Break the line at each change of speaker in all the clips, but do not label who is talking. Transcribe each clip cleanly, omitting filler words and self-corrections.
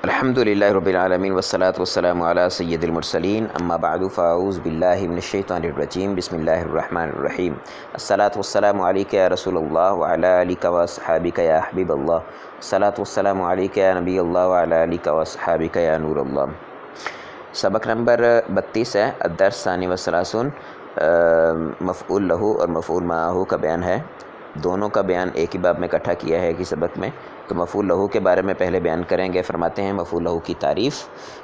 الحمدللہ رب العالمین والصلاة والسلام علی سید المرسلین اما بعد فاعوذ باللہ من الشیطان الرجیم بسم اللہ الرحمن الرحیم الصلاة والسلام علیک یا رسول اللہ وعلی آلک واصحابک یا حبیب اللہ الصلاة والسلام علیک یا نبی اللہ وعلی آلک واصحابک یا نور اللہ۔ سبق نمبر 32 ہے الدرس ثانی والثلاثون، مفعول لہو اور مفعول معہو کا بیان ہے۔ دونوں کا بیان ایک ہی باب میں اکٹھا کیا ہے کہ سبق میں، تو مفعول لہو کے بارے میں پہلے بیان کریں گے۔ فرماتے ہیں مفعول لہو کی تعریف،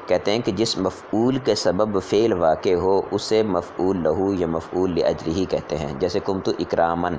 کہتے ہیں کہ جس مفعول کے سبب فعل واقع ہو اسے مفعول لہو یا مفعول لاجلہ کہتے ہیں۔ جیسے قمت اکراماً،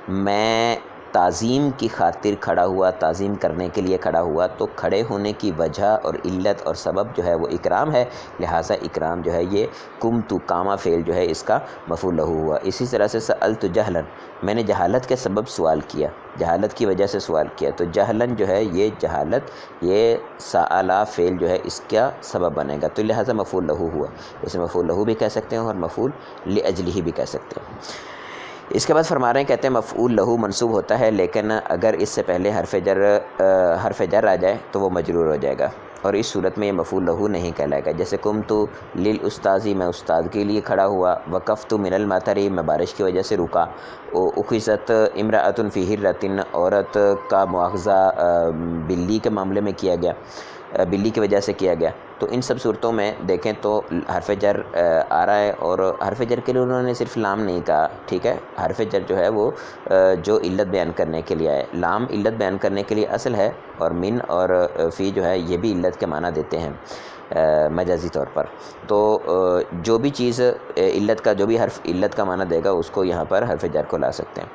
میں تعظیم کی خاطر کھڑا ہوا، تعظیم کرنے کے لیے کھڑا ہوا، تو کھڑے ہونے کی وجہ اور علت اور سبب جو ہے وہ اکرام ہے، لہٰذا اکرام جو ہے یہ قمت کامہ فعل جو ہے اس کا مفعول لہو ہوا۔ اسی طرح سے سألت جہلا، میں نے جہالت کے سبب سوال کیا، جہالت کی وجہ سے سوال کیا، تو جہلاً جو ہے یہ جہالت، یہ سألا فعل جو ہے اس کا سبب بنے گا، تو لہٰذا مفعول لہو ہوا۔ اسے مفعول لہو بھی کہہ سکتے ہیں اور مفعول لاجلہ بھی کہہ سکتے ہیں۔ اس کے بعد فرما رہے ہیں، کہتے ہیں مفعول لہو منصوب ہوتا ہے، لیکن اگر اس سے پہلے حرف جر آ جائے تو وہ مجرور ہو جائے گا، اور اس صورت میں یہ مفعول لہو نہیں کہلائے گا۔ جیسے قمت للاستاذ، میں استاد کے لیے کھڑا ہوا، وقفت من المطر، میں بارش کی وجہ سے رکا، اخذت امرأۃ فی ہرۃ، عورت کا مواخذہ بلی کے معاملے میں کیا گیا، بلی کی وجہ سے کیا گیا۔ تو ان سب صورتوں میں دیکھیں تو حرف جر آ رہا ہے، اور حرف جر کے لیے انہوں نے صرف لام نہیں کہا، ٹھیک ہے، حرف جر جو ہے وہ جو علت بیان کرنے کے لیے آئے، لام علت بیان کرنے کے لیے اصل ہے، اور من اور فی جو ہے یہ بھی علت کے معنی دیتے ہیں مجازی طور پر۔ تو جو بھی چیز علت کا، جو بھی حرف علت کا معنی دے گا اس کو یہاں پر حرف جر کو لا سکتے ہیں،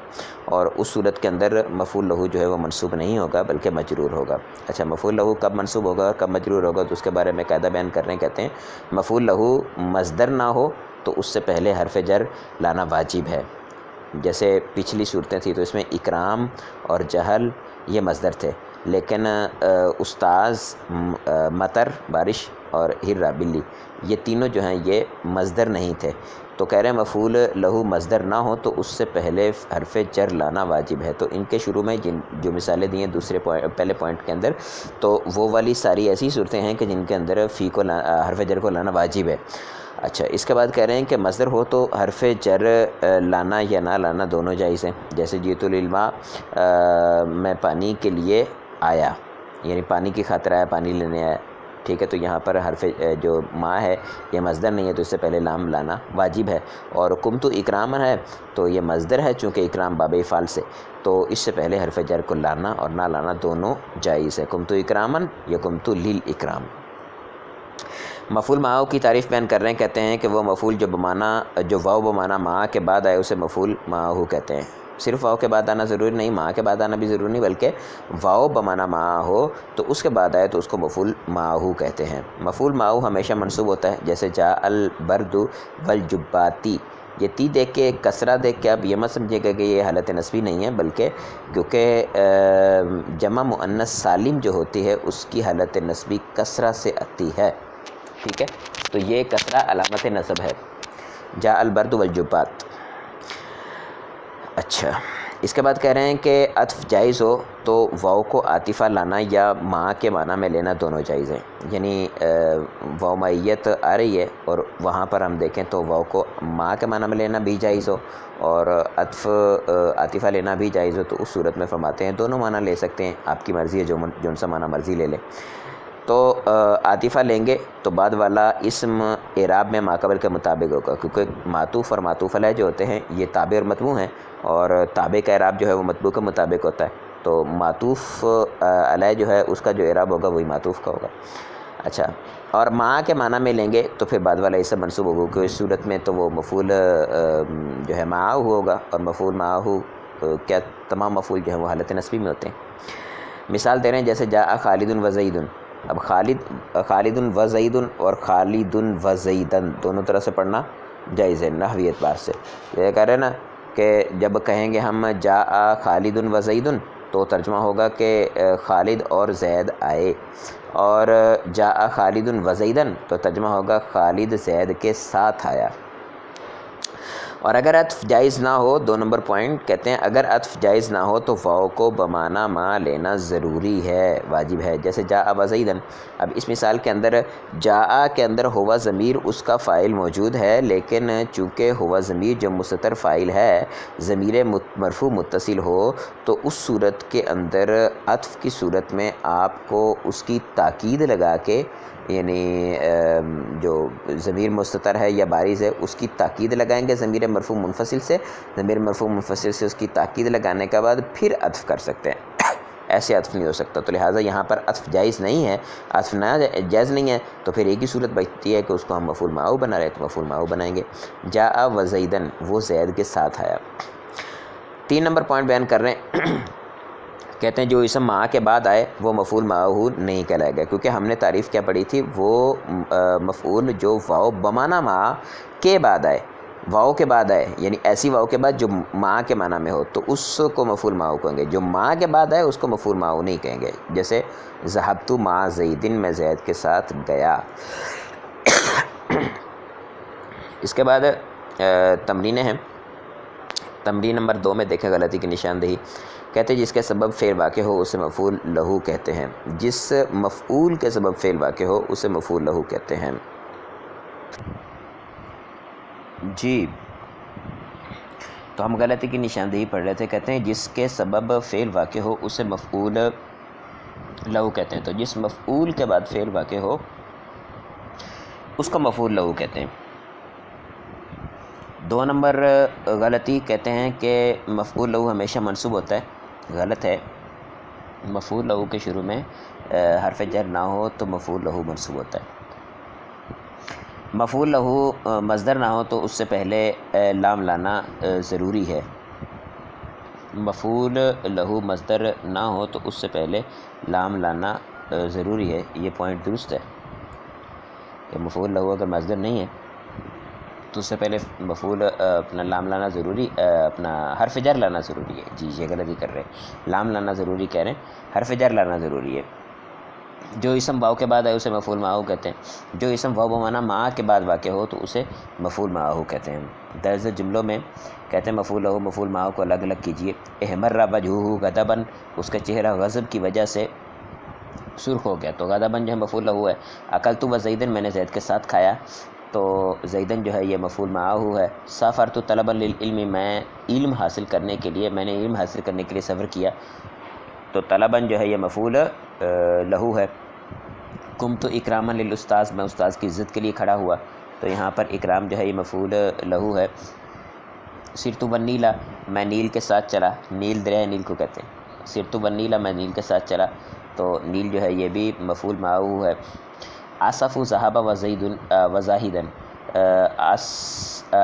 اور اس صورت کے اندر مفعول لہو جو ہے وہ منصوب نہیں ہوگا بلکہ مجرور ہوگا۔ اچھا، مفعول لہو کب منصوب ہوگا اور کب مجرور ہوگا تو اس کے بارے میں قاعدہ بیان کر رہے ہیں۔ کہتے ہیں مفعول لہو مصدر نہ ہو تو اس سے پہلے حرف جر لانا واجب ہے۔ جیسے پچھلی صورتیں تھیں تو اس میں اکرام اور جہل یہ مصدر تھے، لیکن استاذ، مطر بارش، اور ہرہ بلی، یہ تینوں جو ہیں یہ مصدر نہیں تھے۔ تو کہہ رہے ہیں مفعول لہو مصدر نہ ہو تو اس سے پہلے حرف جر لانا واجب ہے۔ تو ان کے شروع میں جو مثالیں دی ہیں پہلے پوائنٹ کے اندر، تو وہ والی ساری ایسی صورتیں ہیں کہ جن کے اندر فی کو حرف جر کو لانا واجب ہے۔ اچھا، اس کے بعد کہہ رہے ہیں کہ مصدر ہو تو حرف جر لانا یا نہ لانا دونوں جائز ہیں۔ جیسے جیت للماء، میں پانی کے لیے آیا، یعنی پانی کی خاطر آیا، پانی لینے آیا، ٹھیک ہے، تو یہاں پر حرف جو ماء ہے یہ مصدر نہیں ہے تو اس سے پہلے لام لانا واجب ہے۔ اور قمت اکراما ہے تو یہ مصدر ہے، چونکہ اکرام باب افعال سے، تو اس سے پہلے حرف جر کو لانا اور نہ لانا دونوں جائز ہے، قمت اکراما یا قمت للاکرام۔ مفعول معہو کی تعریف بیان کر رہے ہیں، کہتے ہیں کہ وہ مفعول جو واو بمعنی مع کے بعد آئے اسے مفعول معہو کہتے ہیں۔ صرف واو کے بعد آنا ضروری نہیں، مع کے بعد آنا بھی ضروری نہیں، بلکہ واو بمعنی مع ہو تو اس کے بعد آئے تو اس کو مفعول معہو کہتے ہیں۔ مفعول معہو ہمیشہ منصوب ہوتا ہے، جیسے جاء البرد والجباتی، یہ تی دیکھ کے، کسرہ دیکھ کے آپ یہ مت سمجھے گا کہ یہ حالت نصبی نہیں ہے، بلکہ کیونکہ جمع مؤنث سالم جو ہوتی ہے اس کی حالت نصبی کسرہ سے آتی ہے، ٹھیک ہے، تو یہ کسرہ علامت نصب ہے، جاء البرد والجبات۔ اچھا، اس کے بعد کہہ رہے ہیں کہ عطف جائز ہو تو واو کو عاطفہ لانا یا ماں کے معنی میں لینا دونوں جائز ہیں، یعنی واو معیت آ رہی ہے اور وہاں پر ہم دیکھیں تو واو کو ماں کے معنی میں لینا بھی جائز ہو اور عطف عاطفہ لینا بھی جائز ہو، تو اس صورت میں فرماتے ہیں دونوں معنی لے سکتے ہیں، آپ کی مرضی ہے، جو سا معنی مرضی لے لیں۔ تو عاطفہ لیں گے تو بعد والا اسم اعراب میں ماقبل کے مطابق ہوگا، کیونکہ معطوف اور معطوف علیہ جو ہوتے ہیں یہ تابع اور متبوع ہیں، اور تابع کا اعراب جو ہے وہ متبوع کے مطابق ہوتا ہے، تو معطوف علیہ جو ہے اس کا جو اعراب ہوگا وہی معطوف کا ہوگا۔ اچھا، اور مع کے معنی میں لیں گے تو پھر بعد والا اسم منصوب ہوگا، کہ اس صورت میں تو وہ مفعول جو ہے معہو ہوگا، اور مفعول معہو کیا تمام مفعول جو ہے وہ حالت نصبی میں ہوتے ہیں۔ مثال دے رہے ہیں، جیسے جاء خالد و زید، اب خالد و زید اور خالد و زیدن دونوں طرح سے پڑھنا جائز ہے نحوی اعتبار سے۔ یہ کہہ رہے ہیں نا کہ جب کہیں گے ہم جاء خالد و زید تو ترجمہ ہوگا کہ خالد اور زید آئے، اور جاء خالد و زیدن تو ترجمہ ہوگا خالد زید کے ساتھ آیا۔ اور اگر عطف جائز نہ ہو، 2 نمبر پوائنٹ کہتے ہیں اگر عطف جائز نہ ہو تو واو کو بمعنی ما لینا ضروری ہے، واجب ہے۔ جیسے جاء وزیدن، اب اس مثال کے اندر جاء کے اندر ہوا ضمیر اس کا فاعل موجود ہے، لیکن چونکہ ہوا ضمیر جو مستتر فاعل ہے ضمیر مرفوع متصل ہو تو اس صورت کے اندر عطف کی صورت میں آپ کو اس کی تاکید لگا کے، یعنی جو ضمیر مستتر ہے یا بارز ہے اس کی تاکید لگائیں گے ضمیر مرفوع منفصل سے، ضمیر مرفوع منفصل سے اس کی تاکید لگانے کے بعد پھر عطف کر سکتے ہیں، ایسے عطف نہیں ہو سکتا۔ تو لہٰذا یہاں پر عطف جائز نہیں ہے، عطف نہ جائز نہیں ہے تو پھر ایک ہی صورت بچتی ہے کہ اس کو ہم مفعول معه بنا رہے تو مفعول معه بنائیں گے۔ جاء وزیدن، وہ زید کے ساتھ آیا۔ 3 نمبر پوائنٹ بیان کر رہے ہیں، کہتے ہیں جو اسم مع کے بعد آئے وہ مفعول معہ نہیں کہلائے گا، کیونکہ ہم نے تعریف کیا پڑھی تھی، وہ مفعول جو واو بمعنی مع کے بعد آئے، واو کے بعد آئے، یعنی ایسی واو کے بعد جو مع کے معنی میں ہو تو اس کو مفعول معہ کہیں گے، جو مع کے بعد آئے اس کو مفعول معہ نہیں کہیں گے۔ جیسے ذهبت مع زید، میں زید کے ساتھ گیا۔ اس کے بعد تمرینیں ہیں۔ تمرین نمبر 2 میں دیکھیں غلطی کی نشاندہی، کہتے ہیں جس کے سبب فعل واقع ہو اسے مفعول لہو کہتے ہیں، جس مفعول کے سبب فعل واقع ہو اسے مفعول لہو کہتے ہیں۔ جی تو ہم غلطی کی نشاندہی پڑھ رہے تھے، کہتے ہیں جس کے سبب فعل واقع ہو اسے مفعول لہو کہتے ہیں، تو جس مفعول کے بعد فعل واقع ہو اس کو مفعول لہو کہتے ہیں۔ 2 نمبر غلطی، کہتے ہیں کہ مفعول لہو ہمیشہ منصوب ہوتا ہے، غلط ہے۔ مفعول لہو کے شروع میں حرف جر نہ ہو تو مفعول لہو منصوب ہوتا ہے۔ مفعول لہو مصدر نہ ہو تو اس سے پہلے لام لانا ضروری ہے۔ مفعول لہو مصدر نہ ہو تو اس سے پہلے لام لانا ضروری ہے، یہ پوائنٹ درست ہے کہ مفعول لہو اگر مصدر نہیں ہے تو اس سے پہلے مفعول اپنا لام لانا ضروری، اپنا حرف جر لانا ضروری ہے۔ جی یہ غلطی کر رہے ہیں، لام لانا ضروری کہہ رہے ہیں، حرف جر لانا ضروری ہے۔ جو اسم واو کے بعد ہے اسے مفعول معہ کہتے ہیں، جو اسم واو بمعنی مع کے بعد واقع ہو تو اسے مفعول معہ کہتے ہیں۔ درج جملوں میں کہتے ہیں مفعول لہو مفعول معہ کو الگ الگ کیجئے۔ احمر وجہہ غضبا، اس کا چہرہ غضب کی وجہ سے سرخ ہو گیا، تو غضبا جو ہے مفعول لہو ہے۔ اکلت وزیدن، میں نے زید کے ساتھ کھایا، تو زیدن جو ہے یہ مفعول معہ ہے۔ سافرت طلبا للعلم، میں علم حاصل کرنے کے لیے، میں نے علم حاصل کرنے کے لیے سفر کیا، تو طلباً جو ہے یہ مفعول لہو ہے۔ قمت اکراما للاستاذ، میں استاذ کی عزت کے لیے کھڑا ہوا، تو یہاں پر اکرام جو ہے یہ مفعول لہو ہے۔ سرت والنیلا، میں نیل کے ساتھ چلا، نیل دریا نیل کو کہتے ہیں، سرت والنیلا، میں نیل کے ساتھ چلا، تو نیل جو ہے یہ بھی مفعول معہ ہے۔ آصف ذهب وزید وزاہدن،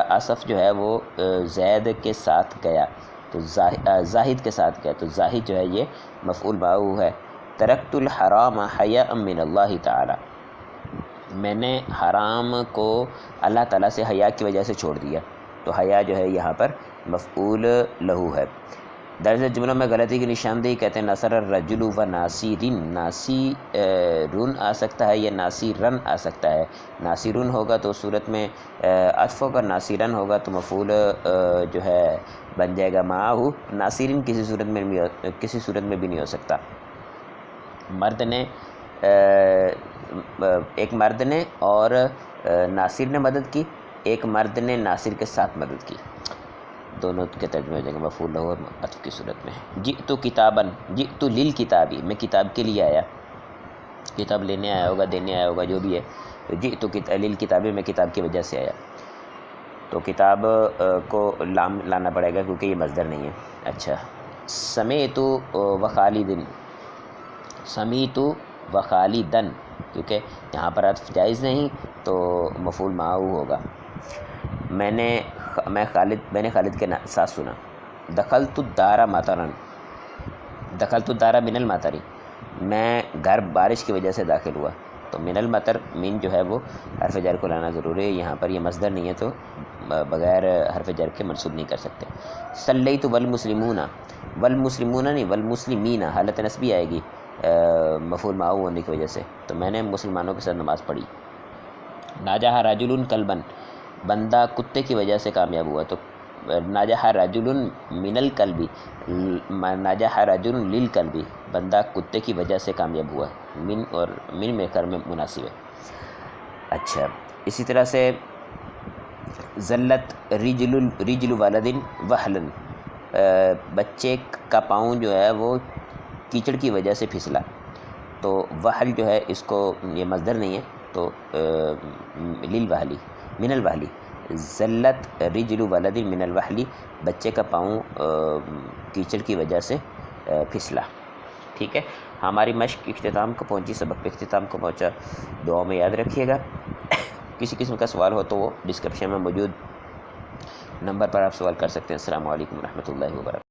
آصف جو ہے وہ زید کے ساتھ گیا، تو زاہد کے ساتھ گیا، تو زاہد جو ہے یہ مفعول معہ ہے۔ ترکت الحرام حیاء من اللہ تعالی، میں نے حرام کو اللہ تعالیٰ سے حیا کی وجہ سے چھوڑ دیا، تو حیا جو ہے یہاں پر مفعول لہو ہے۔ درج جملوں میں غلطی کی نشاندہی، کہتے ہیں نصر الرجل و ناصرن، ناصرن آ سکتا ہے یا ناصرن آ سکتا ہے۔ ناصرن ہوگا تو صورت میں عطف ہوگا، ناصرن ہوگا تو مفعول جو ہے بن جائے گا معہ۔ ناصرن کسی صورت میں بھی نہیں ہو سکتا۔ مرد نے ایک مرد نے اور ناصر نے مدد کی، ایک مرد نے ناصر کے ساتھ مدد کی، دونوں کے ترجمے ہو جائیں گے مفعول لہو اور عطف کی صورت میں۔ جئت کتاباً، جئت للکتابی، میں کتاب کے لیے آیا، کتاب لینے آیا ہوگا، دینے آیا ہوگا، جو بھی ہے، تو جئت للکتابی، میں کتاب کی وجہ سے آیا، تو کتاب کو لام لانا پڑے گا کیونکہ یہ مصدر نہیں ہے۔ اچھا، سمیت و خالدن، سمیت و خالدن، کیونکہ یہاں پر عطف جائز نہیں تو مفعول معہ ہوگا۔ میں نے خالد کے ساتھ سنا۔ دخلت الدار مطرا، دخلت الدار من المطر، میں گھر بارش کی وجہ سے داخل ہوا، تو من المطر، من جو ہے وہ حرف جر کو لانا ضروری ہے، یہاں پر یہ مصدر نہیں ہے تو بغیر حرف جر کے منصوب نہیں کر سکتے۔ صلیت والمسلمون، والمسلمون نہیں والمسلمین، حالت نسبی آئے گی مفعول معہ ہونے کی وجہ سے، تو میں نے مسلمانوں کے ساتھ نماز پڑھی۔ ناجح رجل کلبا، بندہ کتے کی وجہ سے کامیاب ہوا، تو ناجح رجل من الکلب، ناجح رجل للکلب، بندہ کتے کی وجہ سے کامیاب ہوا، من اور من میں کر میں مناسب ہے۔ اچھا، اسی طرح سے ذلت رجل ولد وحلن، بچے کا پاؤں جو ہے وہ کیچڑ کی وجہ سے پھسلا، تو وحل جو ہے اس کو یہ مصدر نہیں ہے، تو للوحلی من الوحلی، ذلت رجل ولد من الوحلی، بچے کا پاؤں کیچڑ کی وجہ سے پھسلا۔ ٹھیک ہے، ہماری مشق اختتام کو پہنچی، سبق پہ اختتام کو پہنچا، دعاؤں میں یاد رکھیے گا۔ کسی قسم کا سوال ہو تو وہ ڈسکرپشن میں موجود نمبر پر آپ سوال کر سکتے ہیں۔ السلام علیکم ورحمۃ اللہ وبرکاتہ۔